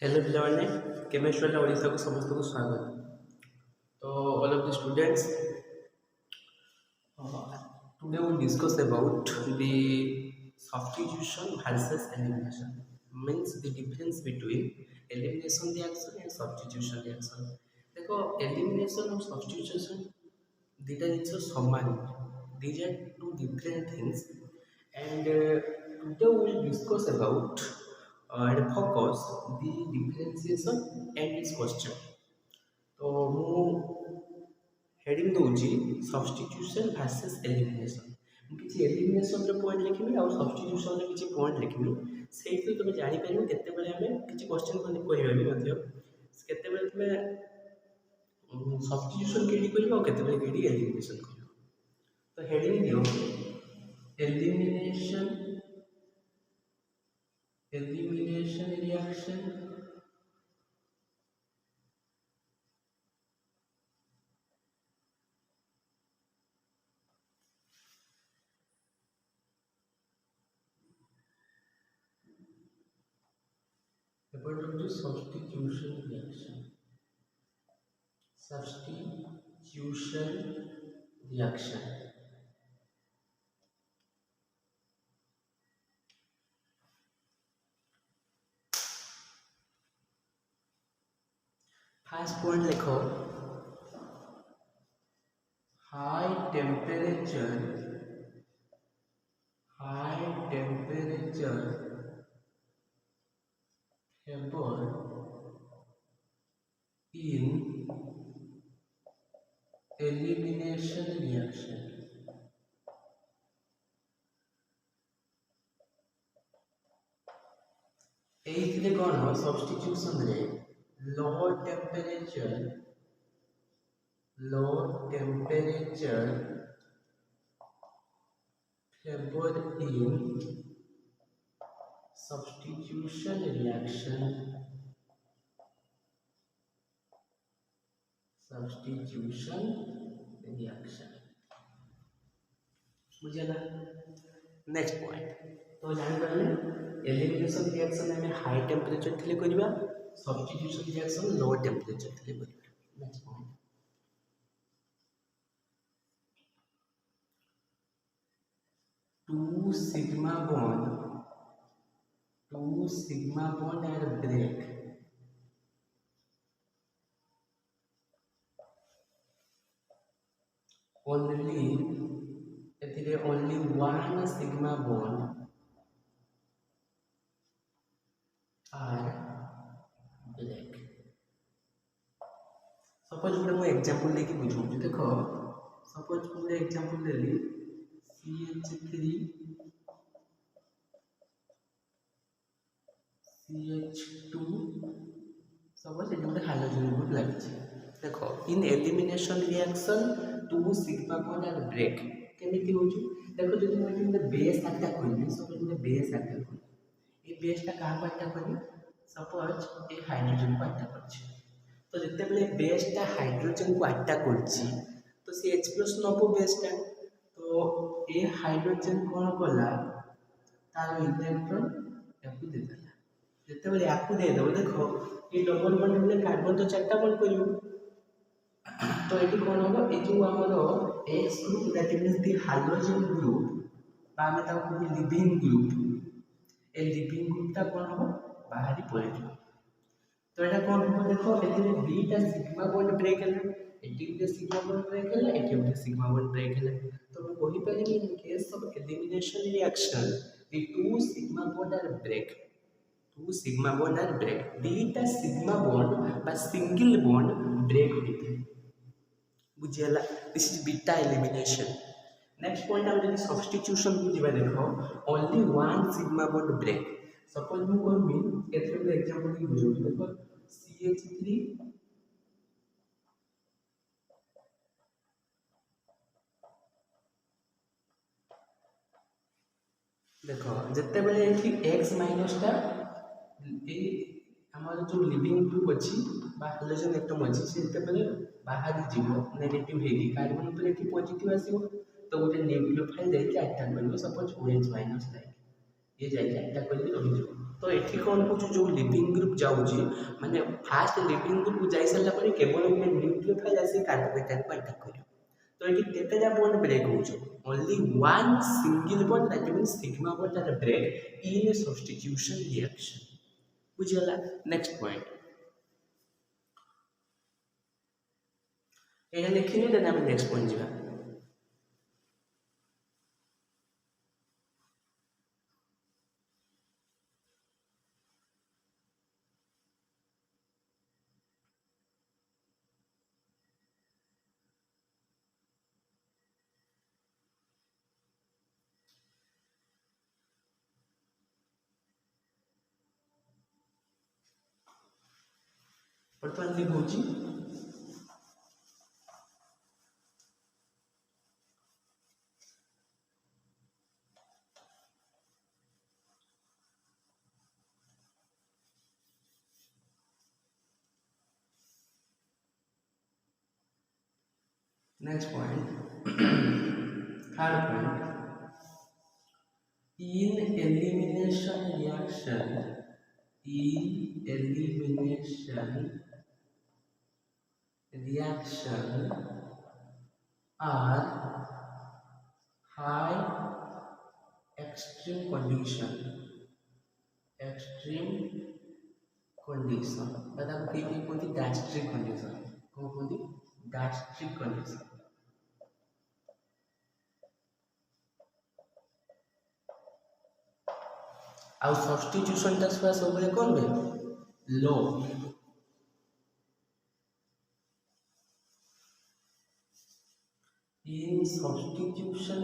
Hello पिलाने chemistry वाला ओडिशा को समस्त को स्वागत। तो all of the students today we will discuss about the substitution versus elimination, means the difference between elimination reaction and substitution reaction। देखो elimination और substitution दुटा जिनिस समान, these are two different things and today we will discuss about and focus the differentiation and its question। तो मु heading दूची substitution versus elimination. किसी elimination रे point लिखिबी और सब्स्टिट्यूशन रे किसी पॉइंट लिखिबी, सेही तुम जानि परिबो केते बेले हमें किसी क्वेश्चन को करिबा भी मध्य केते बेले तुम सब्स्टिट्यूशन केडी करिबो और केते बेले केडी एलिमिनेशन करिबो। तो हेडिंग दियो elimination reaction substitution reaction। First point लिखो high temperature favor in elimination reaction। एइथिले कोन हो सब्स्टिट्यूशन रे low temperature favor in substitution reaction बुझेला। नेक्स्ट पॉइंट तो जान पाले एलिमिनेशन रिएक्शन में हाई टेम्परेचर थिले करबा, सब्स्टिट्यूशन रिएक्शन लो टेम्परेचर थिले करबा। Next point 2 sigma bond and break only one sigma bond are break। Suppose मैं एग्जांपल लेके बुझाऊँ, देखो सपोज मैं एग्जांपल ले ली CH2 सपोज ये गोटे हाइड्रोजन ग्रुप लगी। देखो in elimination reaction 2 sigma bond and break केमिति होची। देखो जदि मैं गोटे बेस अटैक करबी, सपोज गोटे बेस अटैक करबी, ये बेसटा कहाँ को अटैक करबी, सपोज ए हाइड्रोजन को अटैक करछि। तो जते बेले बेसटा हाइड्रोजन को अटैक करछि तो सी H+ नबो बेसटा, तो ए हाइड्रोजन कोन कला तार इलेक्ट्रॉन याकू दे देला। जते बेले याकू दे दो, देखो ये डबल बॉन्ड में कार्बन तो चारटा बॉन्ड करियो, तो एटी कोन होबो ए जो हमरो X group that means the hydrogen group बा में ता को लिविंग ग्रुप, ए लिविंग ग्रुपटा कोन होबो बाहरी पड़े। तो एटा कोन होबो, देखो एटी बीटा सिग्मा बॉन्ड ब्रेक हैला, एटी भी सिग्मा बॉन्ड ब्रेक हैला, एटी भी सिग्मा बॉन्ड ब्रेक हैला। तो मैं कहि पारि in case of elimination reaction the 2 sigma bond are break, beta sigma bond बा सिंगल बॉन्ड ब्रेक होते बुझेला। This is beta elimination. Next point हम जदी सब्स्टिट्यूशन को जिबा, देखो only one sigma bond break. Suppose मु कहमी एथरे एग्जांपल की बुझो, देखो CH3 देखो जते बेले एठी x माइनस टा ए हमर जो लिविंग ग्रुप अछि बा हाइड्रोजन एटम अछि से जते बेले बाहर जीवो नेगेटिव हेगी, कार्बन पर एठी पॉजिटिव आसीबो, तो गोटे न्यूक्लियोफाइल जाई के अटैक करबो, सपोज OH माइनस लाइक। ये जाइए एटा करके रही तो ये कौन कौन जो लिविंग ग्रुप जाऊँगी माने फास्ट लिविंग ग्रुप जाई सारा पर केवल गोटे न्यूक्लियोफाइल आसी कार्बोकेटाइन को अटैक कर तो ये केतेटा बॉन्ड ब्रेक होउछ only one single bond that means sigma bond that break in a substitution reaction बुझियला नेक्स्ट पॉइंट एटा लिखिनि देन हम नेक्स्ट पॉइंट जिबा वर्तमान लिखुची next point third point in elimination reaction are high extreme condition मतलब कि कोई gastric condition को कोई gastric condition आउ सब्स्टिट्यूशन टा छुआ सब बेले कोन बे लो in substitution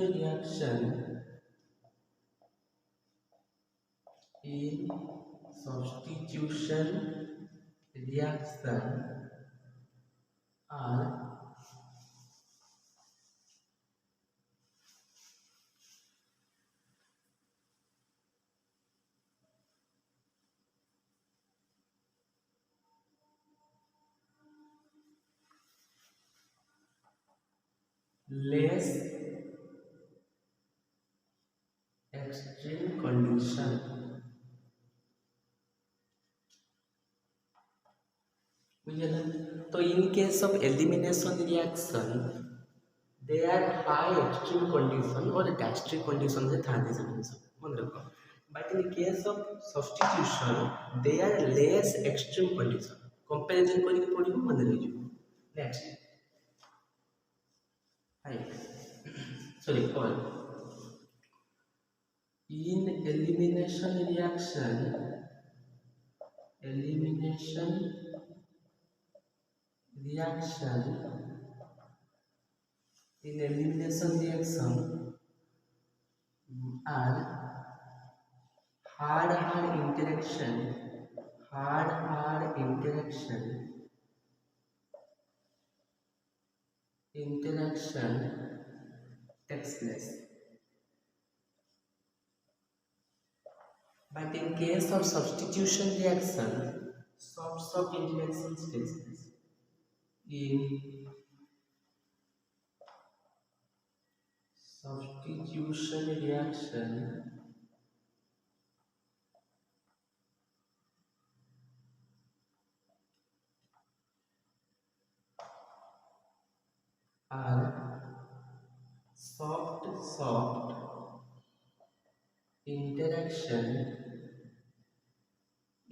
reaction are less extreme condition तो in case of elimination reaction they are high extreme condition or gastric condition से थाने से मन रखो but in case of substitution they are less extreme condition comparison करके पढ़ियो मन रही next sorry call in elimination reaction are hard interaction takes place but in case of substitution reaction soft interactions takes place in substitution reaction are soft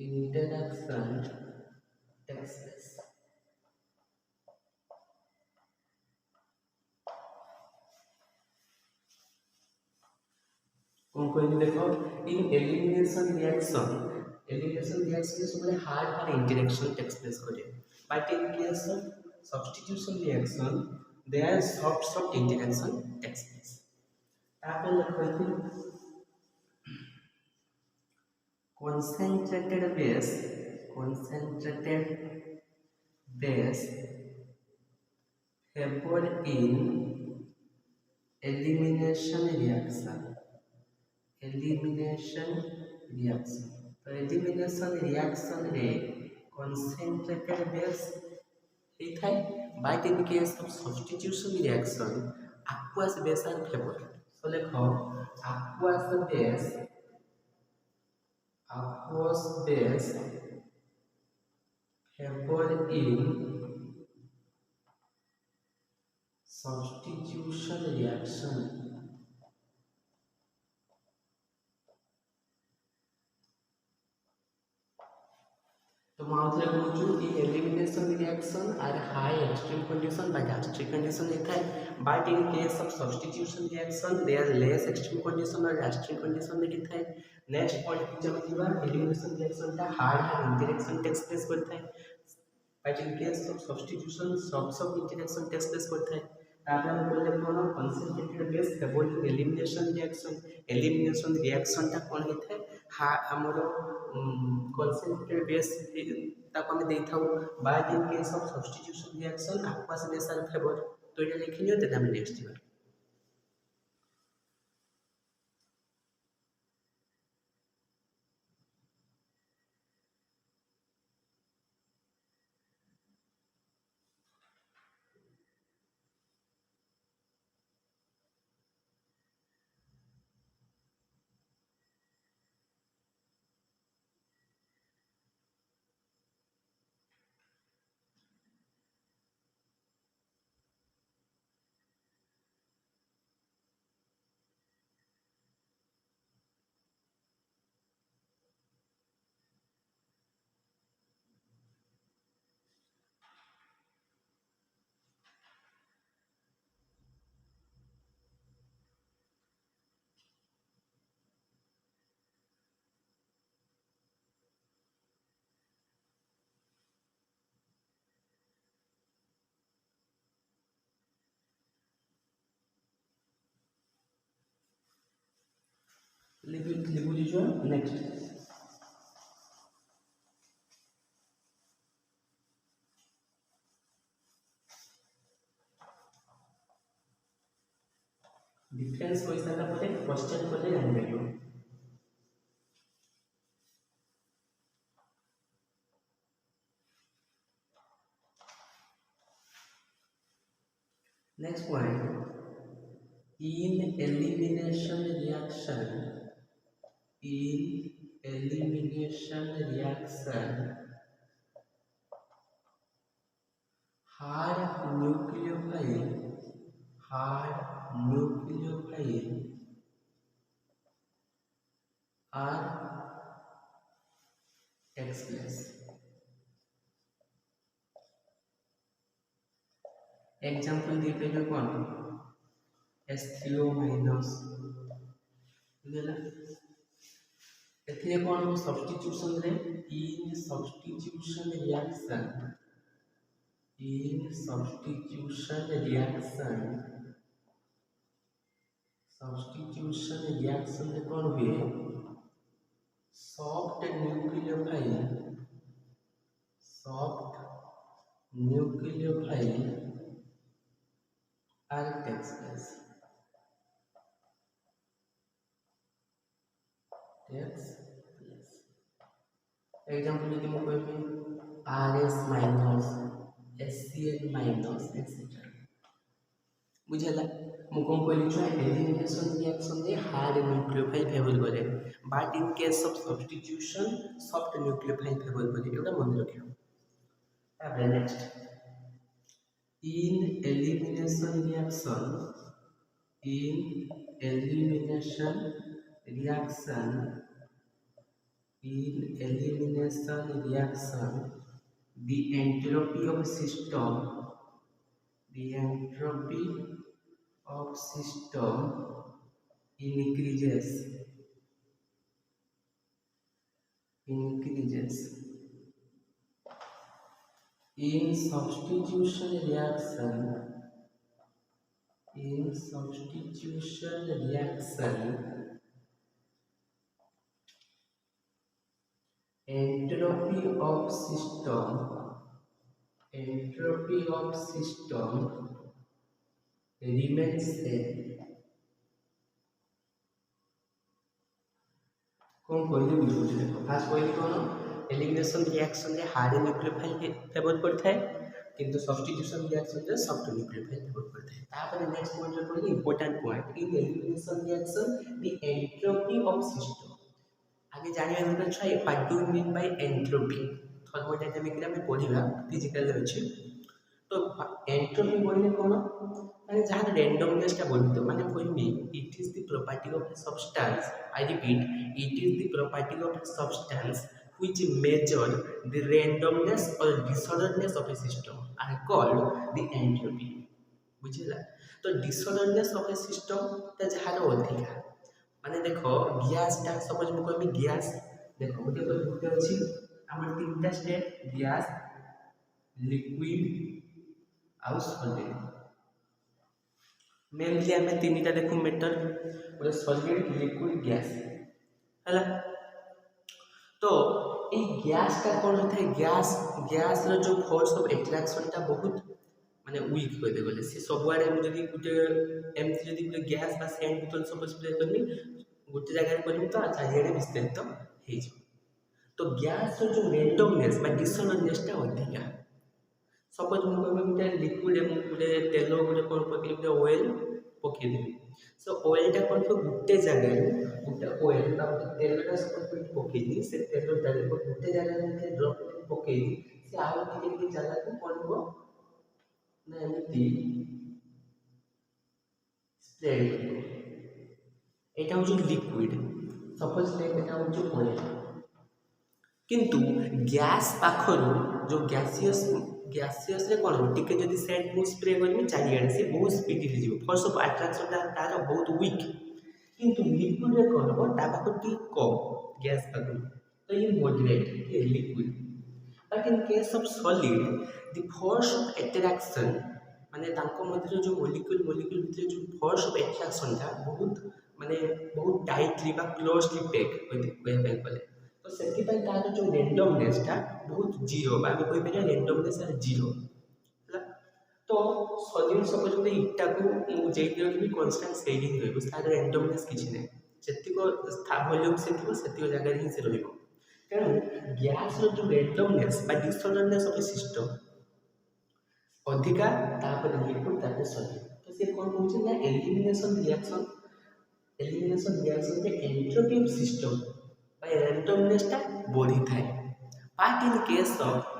interaction takes place कौन कहनी देखो in elimination reaction सब hard interaction takes place करे but in case of substitution reaction they are soft interaction takes place तापर लिखो concentrated base favor in elimination reaction तो elimination reaction रे concentrated base होता है but in case of substitution reaction aqueous base are favour so देखो aqueous base aqueous base favor in substitution reaction. तो माउथले कहूँ कि elimination reaction are high extreme condition by गैस्ट्रिक कंडीशन होता है but in case of substitution reaction they are less extreme condition और गैस्ट्रिक कंडीशन होता है नेक्स्ट पॉइंट जब एलिमिनेशन रिएक्शन का हार्ड इंटरेक्शन टेक्स प्लेस करता है but in case of substitution सब इंटरेक्शन टेक्स प्लेस करता है तापर हम बोले कोन concentrated base favouring elimination reaction ता कोन होता है हा हमरो कंसंट्रेटेड बेस ताको हम देई थाउ but in case of substitution reaction aqueous base are favour तो ये लिखियो ते हम नेक्स्ट जीवा लिखु दीजिए नेक्स्ट डिफरेंस हो सारा पर क्वेश्चन को जान पाइयो next point in elimination reaction hard nucleophile are expressed example दी पे जो कौन S3O माइनस बुझला एथिले कौन सब्स्टिट्यूशन रे इन सब्स्टिट्यूशन रिएक्शन रे कौन हुए soft nucleophile are takes place example यदि मैं कहबी RS माइनस SCN माइनस एक्सेट्रा बुझला मु कोन कहली छ एलिमिनेशन रिएक्शन रे हार्ड न्यूक्लियोफाइल फेवर करे but in case of substitution soft nucleophile favour करे एटा मन रखियो अब next in elimination reaction the entropy of system increases in substitution reaction entropy of system remains same कौन कहले बुझुछ देखो फास्ट कहली कोन एलिमिनेशन रिएक्शन रे हार्ड न्यूक्लियोफाइल फेवर करता है किंतु सब्स्टिट्यूशन रिएक्शन रे सॉफ्ट न्यूक्लियोफाइल फेवर करता है तापर नेक्स्ट पॉइंट जो कहली important point in elimination reaction the entropy of system आगे जानवा दरकार छुआ what do mean by entropy thermodynamics आम पढ़ा फिजिकल अच्छे तो एंट्रोपी बोलने कौन माने जहाँ रेंडमनेस बढ़ी माने कहमी it is the property of a substance I repeat it is the property of a substance which measure the randomness or disorderliness of a system are called the entropy बुझेगा तो disorderness of a system ता जहार अधिका माने देखो gas टा suppose मु कहबी gas देखो गोटे अछि हमर तीनटा स्टेट गैस लिक्विड आउ सॉलिड मेनली आम तीन टा देखू मेटर गोटे सॉलिड लिक्विड गैस है तो ये गैस का कौन होता है गैस रो जो फोर्स ऑफ एट्रैक्शन टा बहुत माने वीक कहते गले सी सबुआड़े जदि गोटे एमती जदि गोटे गैस बा सेंट बोतल सब स्प्रे करनी गोटे जगह करनी तो चारिआडे विस्तारित हो तो गैस रो जो रेंडमनेस बा डिसऑर्डरनेस टा अधिका सपोज मु कहबी गोटे लिक्विड गोटे तेल गोटे कौन पकई गोटे ऑयल पकईदेवी सो ऑयल टा कौन गोटे जगह गोटे ऑयल बा गोटे तेलटा सपोज पकईदी से तेलटा गोटे जगह ड्रप पकईदी से आउ टिके जगह को कौन हो ना एमती स्प्रेड करियो एटा हो लिक्विड सपोज एटा हो ऑयल किंतु गैस पाखरु जो गैसियस रे कौन हो टिके जदि सेंट मु स्प्रे करमी चारिआडे से बहुत स्पीडली जीव फोर्स ऑफ अट्रैक्शन तार बहुत वीक किंतु लिक्विड रे कौन हो ता पाखर टी कम गैस पाखर तो ये मॉडरेट ये liquid but in case of solid the force of attraction माने तांको मध्य जो मॉलिक्यूल भितर जो फोर्स ऑफ अट्रैक्शन था बहुत माने बहुत टाइटली बा क्लोजली पैक होते गले तो सेति पय तार जो रेंडमनेस था बहुत जीरो बा कोइ पे रेंडमनेस है जीरो तो सॉलिड सपोज गोटे इटा को जेति रखी कांस्टेंट सेही ही रहबो तार रेंडमनेस किछि नै जेतिको वॉल्यूम से थिबो सेतिको जगह ही से रहबो तेणु गैस रो जो रेंडमनेस बा डिसऑर्डरनेस ऑफ ए सिस्टम अधिका तापर लिक्विड तापर सॉलिड तो से कौन होचे ना एलिमिनेशन रिएक्शन के entropy of system by randomness टा बढ़ी थाए but in case of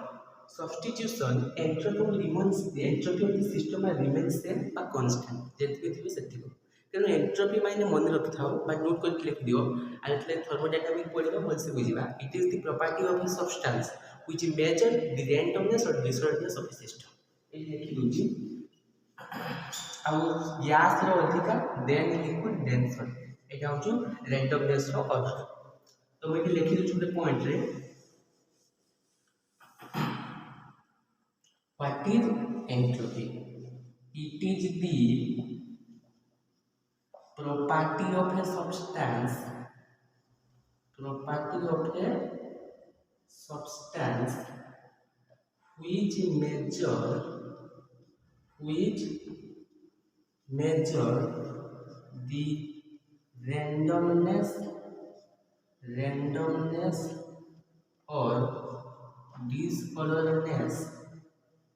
substitution entropy of the system remains same बा कांस्टेंट जेतिके थिबे सेतिको तेणु एंट्रोपी माने मन रखि थाओ बा नोट करके लिख दियो आ एतले थर्मोडायनामिक पढ़िबा भलसे बुझिबा it is the property of a substance which measure the randomness और डिसऑर्डरनेस ऑफ ए सिस्टम ये लिखि दूची आउ गैस रो अधिका देन लिक्विड देन सॉलिड एटा हो रैंडमनेस रो अर्थ तो मैं लिखि दूची गोटे पॉइंट रे what is entropy it is the property of a substance which measure the randomness or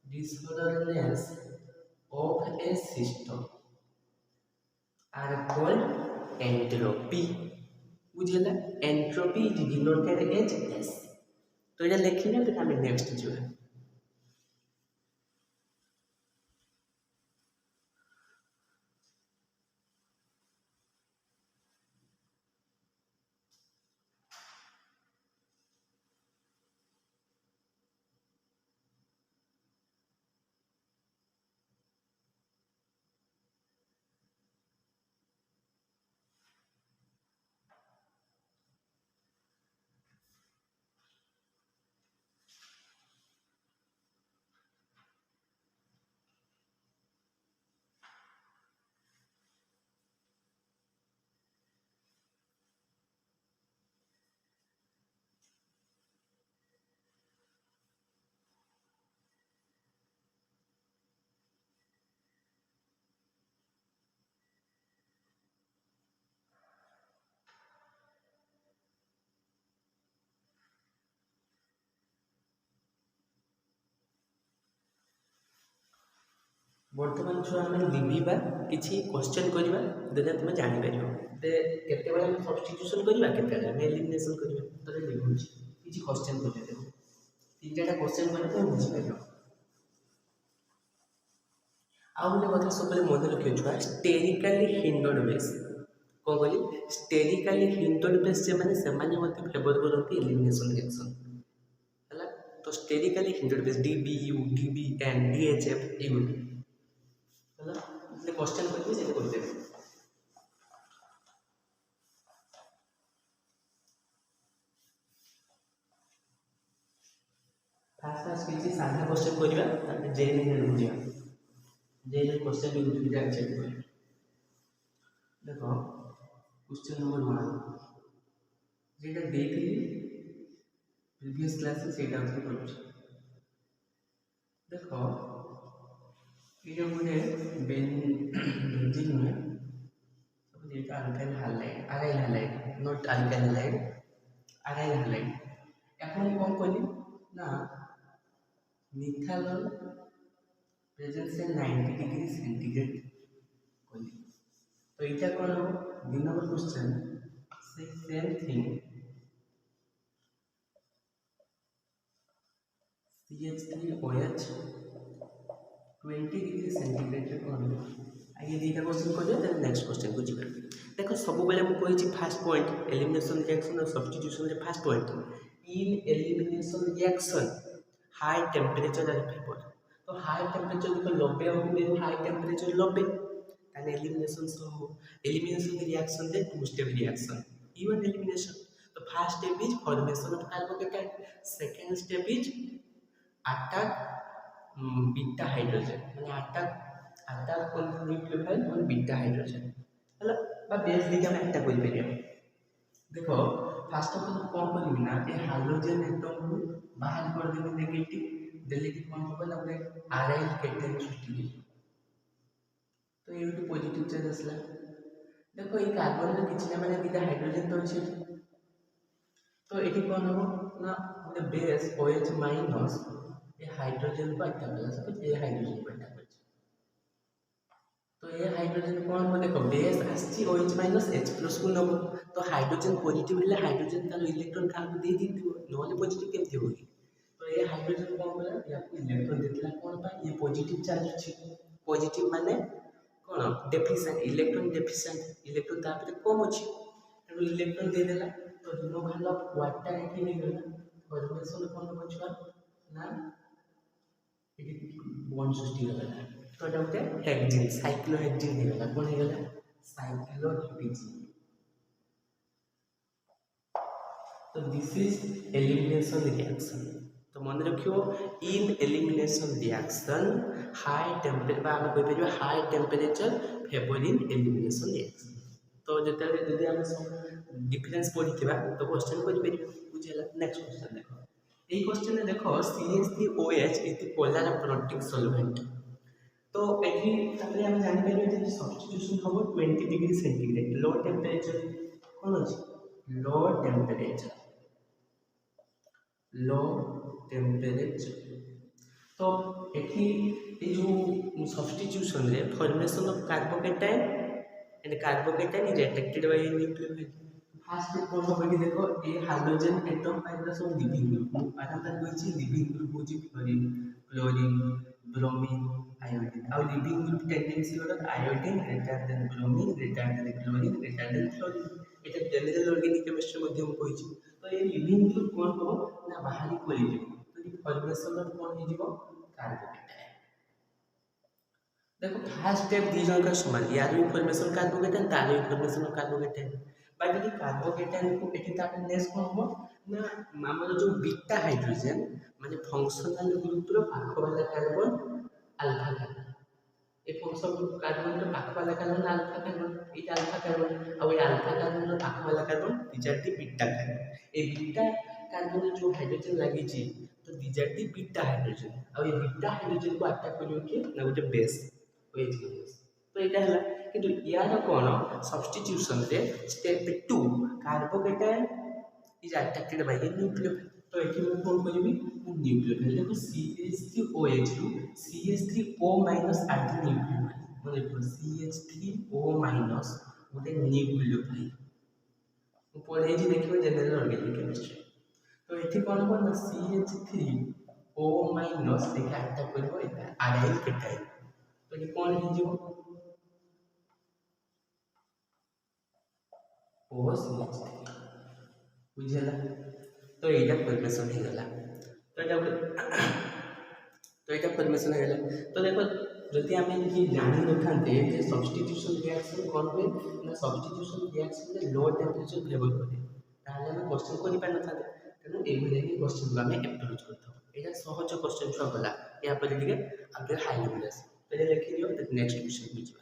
disorderliness of a system are called entropy बुझेला entropy is denoted as S तो ये लिखिए तो हमें नेक्स्ट जो है बर्तमान छुआ आम लिखा किसी क्वेश्चन करवा देन तुम जापर केत सब्स्टिट्यूशन करवा के एलिमिनेशन करवा तो लिखुँ किसी क्वेश्चन कर तीन चार्टा क्वेश्चन कर तुम बुझीपार आउ गोटे कथा सब मन रखिए छुआ स्टेरिकाली हिंडर्ड बेस कौन कहली स्टेरिकाली हिंडर्ड बेस से फेवर करती एलिमिनेशन रिएक्शन है तो sterically hindered base DBU DBN DHF ये क्वेश्चन करते से करते फास्ट फास्ट किसी साधा क्वेश्चन करवा जेएनएल बुझा जेएनएल क्वेश्चन भी बुझी चेक कर देखो क्वेश्चन नंबर 1 जेटा देखली प्रीवियस क्लास से सेटा आउट करूँ देखो ये गोटे बेंजीन नुहे सब ये alkyl halide aryl halide not alkyl halide aryl halide এখন कौन कहली ना methanol presence in 90 degree centigrade कहली तो इटा कौन हो 2 number question same thing CH3OH 20 degree centigrade कौन आगे दुटा क्वेश्चन कर नेक्स्ट क्वेश्चन को जी देख सब बेले मुझे फास्ट पॉइंट एलिमिनेशन रिएक्शन और substitution first point in elimination reaction high temperature and favour तो हाई टेम्परेचर देखो 90 हो high temperature 90 elimination reaction the two step reaction E one elimination तो first step is formation of carbocation second step is attack beta hydrogen माने attack on nucleophile on beta hydrogen हला बा base दिटा में attack कर परिया देखो फास्ट ऑफ ऑल कौन करबी ना ए हाइड्रोजन एटम को बाहर कर देबे नेगेटिव देले कि कौन होबे ना बे आरआई केटन सृष्टि हो तो ये तो पॉजिटिव चार्ज असला देखो ये कार्बन में किछि ना माने दिटा हाइड्रोजन तो अछि तो एटी कौन हो ना द बेस OH माइनस ये हाइड्रोजन को अटैक कला सपोज ये हाइड्रोजन को अटैक कर तो ये हाइड्रोजन कौन हो देखो बेस आछि OH माइनस H+ को नबो तो हाइड्रोजन पॉजिटिव हेले हाइड्रोजन तार इलेक्ट्रॉन काल दे दिथिबो नोले पॉजिटिव केमथि होगी तो ये हाइड्रोजन कौन होला या इलेक्ट्रॉन देतला कौन पा ये पॉजिटिव चार्ज अछि पॉजिटिव माने कौन डेफिशिएंट इलेक्ट्रॉन तापर कम अछि तो इलेक्ट्रॉन दे देला तो दोनों खाला वाटा एठी नहीं गला फॉर्मेशन कौन बचवा ना एठी बॉन्ड सृष्टि होला तो एटा होते हेक्सेन साइक्लोहेक्सेन हो गला कौन हो गला साइक्लोहेक्सेन तो दिस इज एलिमिनेशन रिएक्शन तो मन रखियो इन एलिमिनेशन रिएक्शन हाई टेम्परेचर बा हम कहि परियो high temperature favour in elimination reaction तो जते जदि हम डिफरेंस पढ़िथिबा तो क्वेश्चन करि परियो बुझेला नेक्स्ट क्वेश्चन देखो এই क्वेश्चन देखो CH3OH इति पोलर प्रोटिक सॉल्वेंट तो एठी तापरे हम जानि परियो जे सब्स्टिट्यूशन होबो 20 डिग्री सेंटीग्रेड लो टेम्परेचर कोन अछि लो टेम्परेचर तो एठी ए जो सब्स्टिट्यूशन रे formation of carbocation and carbocation is attracted by nucleophile fast कौन हो कि देखो ए हाइड्रोजन एटम पाइला सब लिविंग ग्रुप आराम तक होई लिविंग ग्रुप होची क्लोरीन ब्रोमीन आयोडीन और लिविंग ग्रुप टेंडेंसी होला iodine greater than bromine greater than chlorine greater than fluorine এটা জেনারেল অর্গানিক কেমিস্ট্রি মধ্যে हम কইছি তো এই লিভিং গ্রুপ কোন হবো না বাহারি করি দিব তো এই ফর্মেশন অফ কোন হে দিব कार्बोकेटाइन देखो फर्स्ट स्टेप दी जन का समान यार इनफॉरमेशन कार्बोकेटाइन तार इनफॉरमेशन कार्बोकेटाइन बाकी जो कार्बोकेटाइन को एठी तार नेस कोन हो ना हमर जो बीटा हाइड्रोजन माने फंक्शनल ग्रुप रो पाखो वाला कार्बन अल्फा कार्बन ए फंक्शन ग्रुप कार्बन रो पाखो वाला कार्बन अल्फा कार्बन इटा अल्फा कार्बन और ये अल्फा कार्बन रो पाखो वाला कार्बन दिजाती बीटा कार्बन ए बीटा कार्बन जो हाइड्रोजन लागि छी तो दिजाती बीटा हाइड्रोजन और ये बीटा हाइड्रोजन को अटैक करियो कि ना गोटे बेस OH तो एटा हला किंतु यार कोन सब्स्टिट्यूशन रे step 2 carbocation is attracted by nucleophile तो ये कौन करी न्यूक्लियोफाइल देखो CH3OH रु CH3O माइनस आंटी न्यूक्लियोफाइल मैं देखो CH3O माइनस गोटे न्यूक्लियोफाइल पढ़े देखिए जनरल ऑर्गेनिक केमिस्ट्री तो ये कौन कौन ना CH3O माइनस देखा अटैक करबो आराइल केटाइल तो ये कौन हो जो OCH3 बुझेला तो एटा परमिशन हो गला तो एटा परमिशन हो गला तो देखो जदि आम ये जानी न था सब्स्टिट्यूशन रिएक्शन कौन हुए ना सब्स्टिट्यूशन रिएक्शन में लो टेम्परेचर फेवर करे ताहले हम क्वेश्चन करि पार न था तेणु एभली ही क्वेश्चन को आम अप्रोच करथौ एटा सहज क्वेश्चन छुआ गला या पर ଟିକେ आगे हाई लेवल आसे तो लिखि दियो नेक्स्ट क्वेश्चन को ଯିବା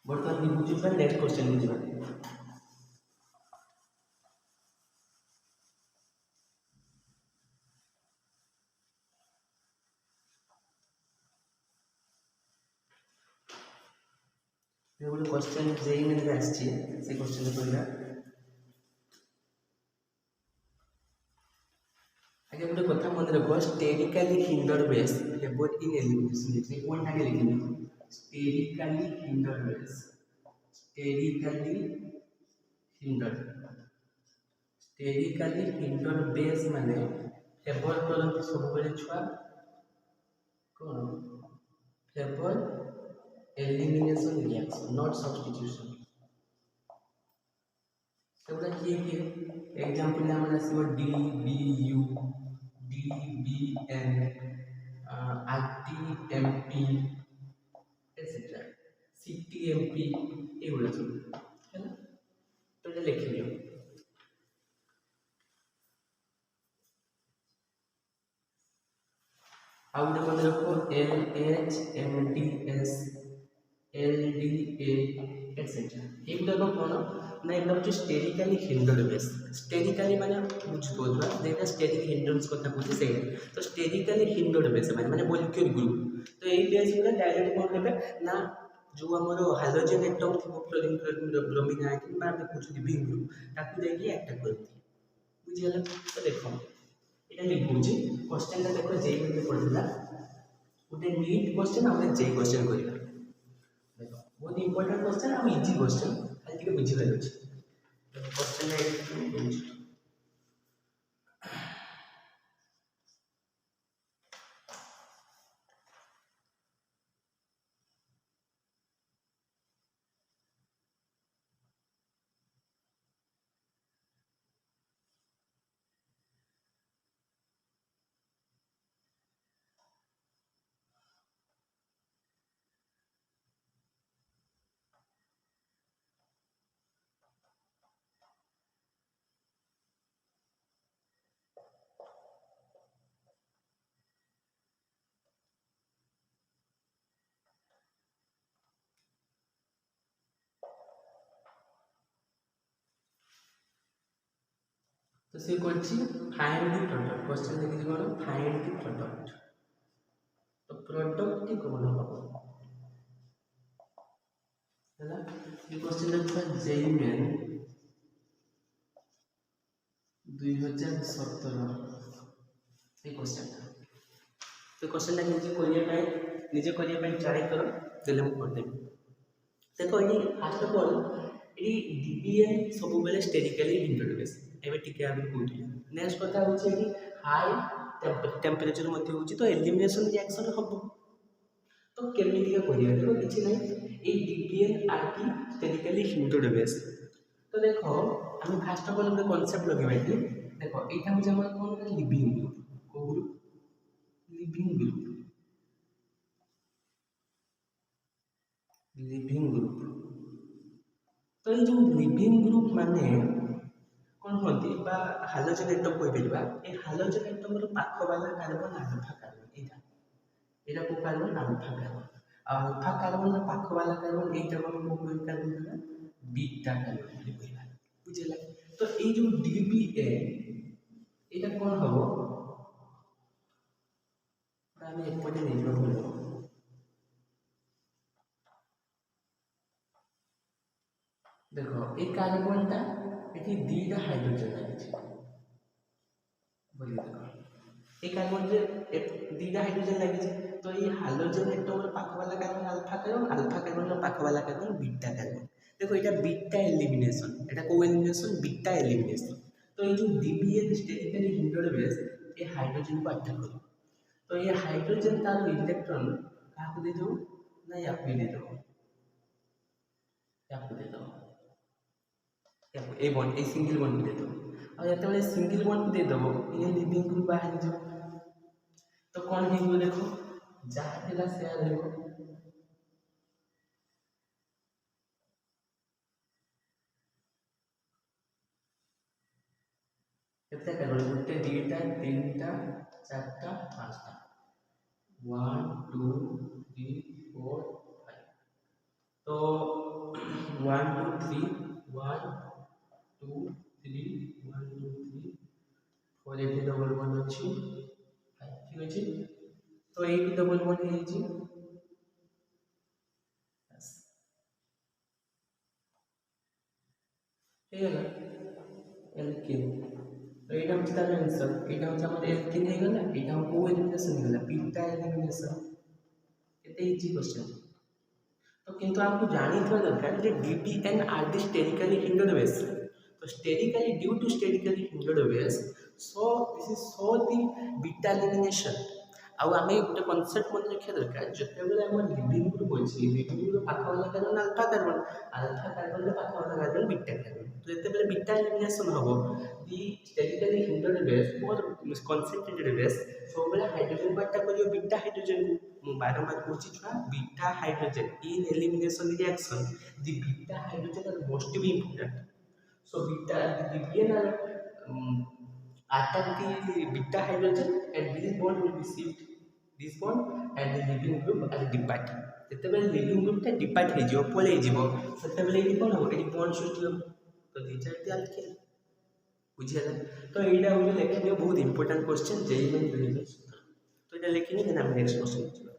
बर्तमान ये बुझिबा नेक्स्ट क्वेश्चन को ଯିବା ये गोटे क्वेश्चन जेई में आछि से क्वेश्चन पढ़िला आगे गोटे कथा मन रख sterically hinder base favour in elimination से कोन आगे लिखिबे sterically hinder base sterically hinder base माने फेवर करंती सब बेले छुआ कोन favour elimination reaction not substitution सेगुड़ा किए एग्जांपल आम आसो DBU DBN RTMP etcetera CTMP एगुड़ा सब है ना तो ये लिख लियो आउ गोटे मन रखो LHMDS LDA एटसेट्रा एगुड़ा कौन ना एगुड़ा हूँ स्टेरिकली हिंडर्ड बेस स्टेरिकली माने बुझुवा जेटा स्टेरिक हिंडर्स कथा कहते से तो स्टेरिकली हिंडर्ड बेस माने मॉलिक्यूल ग्रुप तो ये बेस गुला डायरेक्ट कौन हेबे ना जो हमर हाइड्रोजन एटम थिबो फ्लोरीन क्लोरीन ब्रोमीन आइटम बा कुछ लिविंग ग्रुप ताकू जाई अटैक करती बुझियला तो देखो एटा लिखुची क्वेश्चन ता देखो जेई में पड़ला गोटे नीट क्वेश्चन हम जेई क्वेश्चन करिला देखो बहुत इंपोर्टेंट क्वेश्चन हम इजी क्वेश्चन खाली के बुझि गल अछि क्वेश्चन है तो से करछि फाइंड द प्रोडक्ट क्वेश्चन देखि कोन फाइंड द प्रोडक्ट तो प्रोडक्ट टी कोन हो हैला ये क्वेश्चन देखा जेई में 2017 ये क्वेश्चन तो क्वेश्चन निजे करिया ट्राई करो देले हम कर देबे देखो ये फर्स्ट ऑफ ऑल ये डीपीएन सब बेले स्टेरिकली इंटरफेस एबे टिके आगे कहूँ नेक्स्ट कथा होची कि हाई टेम्परेचर मध्य होची तो एलिमिनेशन रिएक्शन हम तो केमिति का करिया देखो किछि नै ए डीपीएन आरटी स्टेरिकली इंटरफेस तो देखो हम फास्ट ऑफ ऑल एक कांसेप्ट लगेबा कि देखो एटा हो हमर कोन लिविंग ग्रुप को ग्रुप लिविंग ग्रुप तो ये जो लिविंग ग्रुप माने कौन कहते बा हालोजन एटम कहि परिबा ए हालोजन एटम रो पाखो वाला कार्बन अल्फा कार्बन एटा को कार्बन अल्फा कार्बन रो पाखो वाला कार्बन एटा को कोई कार्बन बीटा कार्बन बोली कहबा बुझिला तो ए जो डीबीए एटा कोन हबो हम एपटे नै रहबो देखो ए कार्बनटा एठी दीटा हाइड्रोजन लागिছে बोली देखो ए कार्बन रे दीटा हाइड्रोजन लागिছে तो ये हाइड्रोजन एटम रो पाख वाला कार्बन अल्फा कार्बन रो पाख वाला कार्बन बीटा कार्बन देखो एटा बीटा एलिमिनेशन एटा को एलिमिनेशन बीटा एलिमिनेशन तो ये जो डीबीएन स्टेरिकली हिंडेड बेस ए हाइड्रोजन को अटैक करो तो ये हाइड्रोजन तार इलेक्ट्रॉन काको दे दो ना या पे दे दो या पे दे दो a bond a single bond दे दो और जब सिंगल बॉन्ड दे दो ये लिविंग ग्रुप बाहर जो तो कौन है देखो जहाँ थिला शेयर देखो कितना कर गोटे दुईटा तीनटा चारटा पांचटा 1 2 3 4 5 तो 1 2 3 1 2 3 1 2 3 4 एटी डबल बॉन्ड अच्छी ठीक अच्छे तो ये डबल बॉन्ड है ହେଇଗଲା एल्केन तो एटा होची तार आंसर एटा होची हमर एल्केन ହେଇଗଲା एटा हम को एलिमिनेशन ହେଇଗଲା बीटा एलिमिनेशन केते इजी क्वेश्चन तो किंतु आपको जानी थोड़ा दरकार जे DBN are the sterically hindered base तो sterically due to sterically hindered base so this is so the beta elimination आउ आम गोटे कनसेप्ट मन रखा दरकार जिते आम लिविंग ग्रुप अच्छी लिविंग ग्रुप पाख वाला कार्बन अल्फा कार्बन पाख वाला कार्बन बीटा कार्बन तो जिते बीटा एलिमिनेशन हम the sterically hindered base more concentrated base सब हाइड्रोजन को अटैक कर बीटा हाइड्रोजन को बारंबार कहूँ छुआ beta hydrogen in elimination reaction the beta hydrogen are most be important so beta the DBN attack the beta hydrogen and this bond will be shift this bond and the living group are depart যেতবেলে leaving গ্রুপটা depart হয়ে যাব পলাই যাব সেতবেলে এটি কোন হবে এটি বন্ড সৃষ্টি হবে তো দুইটাটি আলকেন বুঝিলা তো এইটা হইলে লেখিনিও বহুত ইম্পর্টেন্ট क्वेश्चन যেই মেন 2017 তো এটা লেখিনি দেন আমি নেক্সট क्वेश्चन যাব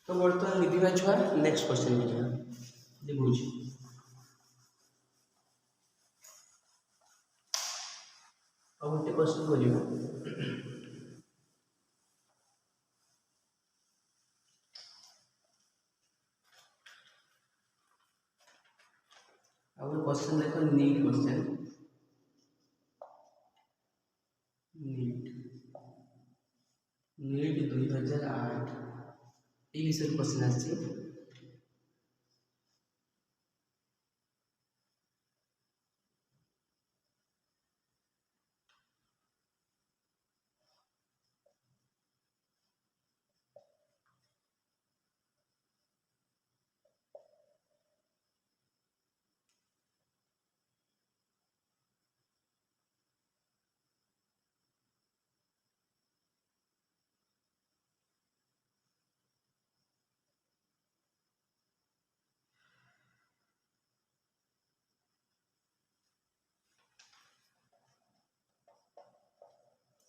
तो बर्तमान लिखा छुआ नेक्स्ट क्वेश्चन लिखा देखो अब गोटे क्वेश्चन बोलियो अब क्वेश्चन देखो नीट क्वेश्चन नीट नीट 2008 ये विषय क्वेश्चन आछि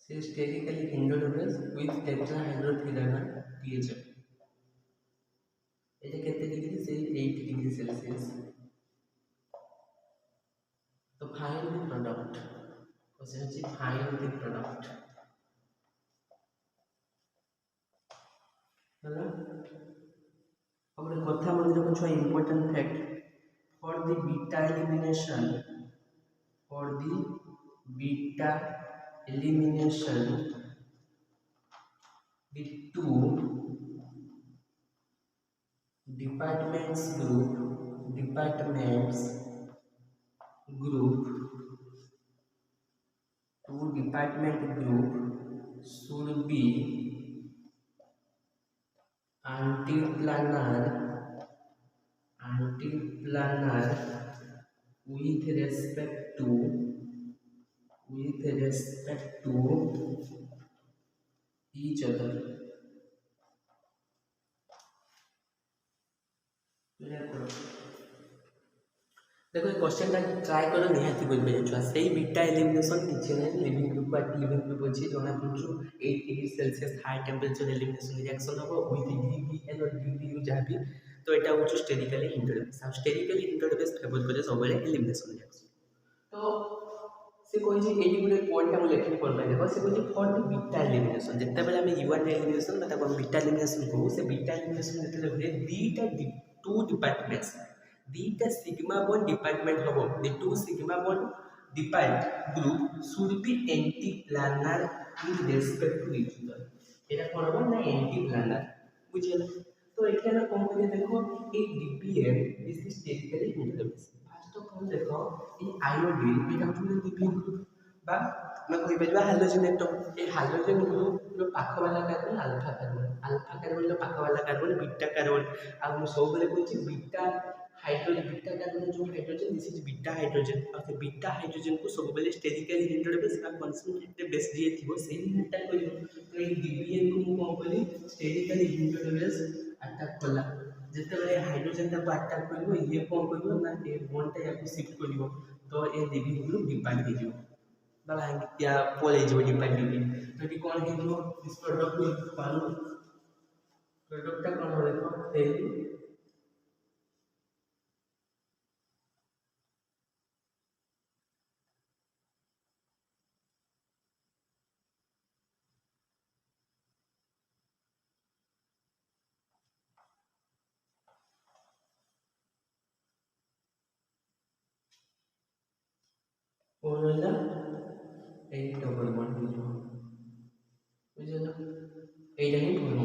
से sterically hindered base with टेट्राहाइड्रोथिलामाइन THF এটা কেতে ডিগ্রি से 80 डिग्री सेल्सियस तो find the product question is find the product ହେଲା अब एक कथा मन रखो छ important fact for the beta elimination the two departments group two department group should be antiplanar with respect to each other. देखो question टा ट्राई करो निहाती बोलबे छुआ सेही बीटा एलिमिनेशन किछि नै लिविंग ग्रुप अछि जना पुछु 8 degree Celsius high temperature elimination reaction हो विथ DBN और DBU जहाँ भी तो एटा हो स्टेरिकली हिंडेड बेस अब स्टेरिकली हिंडेड बेस फेवर करे सब बेले एलिमिनेशन रिएक्शन तो से कोइ जे एडी गुडे पॉइंट हम लेखि पड़बे देखो से कोइ फॉर द बीटा एलिमिनेशन जते बेले हम U1 एलिमिनेशन मतलब हम बीटा एलिमिनेशन को से बीटा एलिमिनेशन जते बेले बीटा टू डिपार्टमेंट्स दीटा सिग्मा बॉन्ड डिपार्टमेंट हो the two sigma bond depart group should be anti planar with respect to each other एटा कोन हो ना एंटी प्लानर बुझियला तो एखाने कोन करे देखो ए DPN is the sterically hindered base first of all देखो ए आयोडीन एटा हो DPN ग्रुप बा मैं कहि बजवा हाइड्रोजन एटम ए हाइड्रोजन ग्रुप रो पाख वाला कार्बन अल्फा कार्बन रो पाख वाला कार्बन बीटा कार्बन आ सब बेले कहछि बीटा हाइड्रोजन बीटा कार्बन जो hydrogen this is beta hydrogen और से बीटा हाइड्रोजन को सब बेले स्टेरिकली हिंडेड बेस बा कॉन्सेंट्रेटेड बेस दिए थिबो सेही अटैक करियो तो ए DBN को मु कोन करी स्टेरिकली हिंडेड बेस अटैक कला जते बेले हाइड्रोजन ता अटैक करियो ये कोन करियो ना ए बॉन्ड ता याको शिफ्ट करियो तो ए लिविंग ग्रुप डिपार्ट हो जिवो बाला या पोले जो डिपार्ट डिबी तो ये कोन हे जो इस प्रोडक्ट को पालो प्रोडक्ट ता कोन हो देखो तेली ओरला 8 डबल बॉन्ड बुझला एटा ही फॉर्म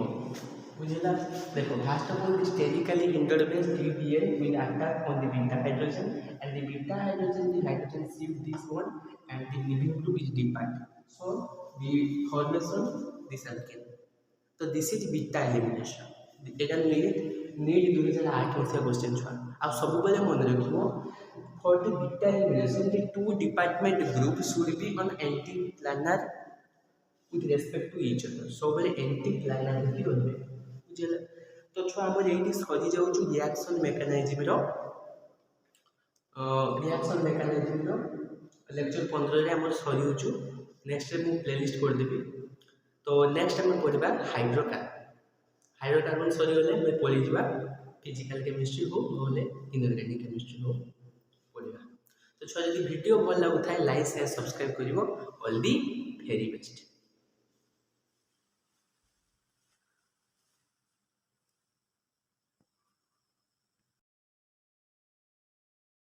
बुझला देखो first of all sterically hindered base DBN will attack on the beta hydrogen and the beta hydrogen shift this bond and the leaving group is depart so the formation this alkane तो this is beta elimination Etah NEET 2008 मसिया question छुआ आ सब बेले मन रखियो for the beta elimination the two department group should be on anti-planar with respect to each other so बेले anti-planar ही रहबे बुझला तो छुआ हमर एठी सरी जाउ छु रिएक्शन मैकेनिज्म रो लेक्चर 15 रे हमर सरी छु नेक्स्ट मु प्लेलिस्ट कर देबी तो नेक्स्ट हम पढ़बा हाइड्रोकार्बन सरी गले मैं पढ़ी जबा फिजिकल केमिस्ट्री हो नोले इनऑर्गेनिक केमिस्ट्री हो पढ़ा तो छुआ यदि वीडियो भल लगुता है लाइक शेयर सब्सक्राइब करिवो ऑल दी वेरी बेस्ट।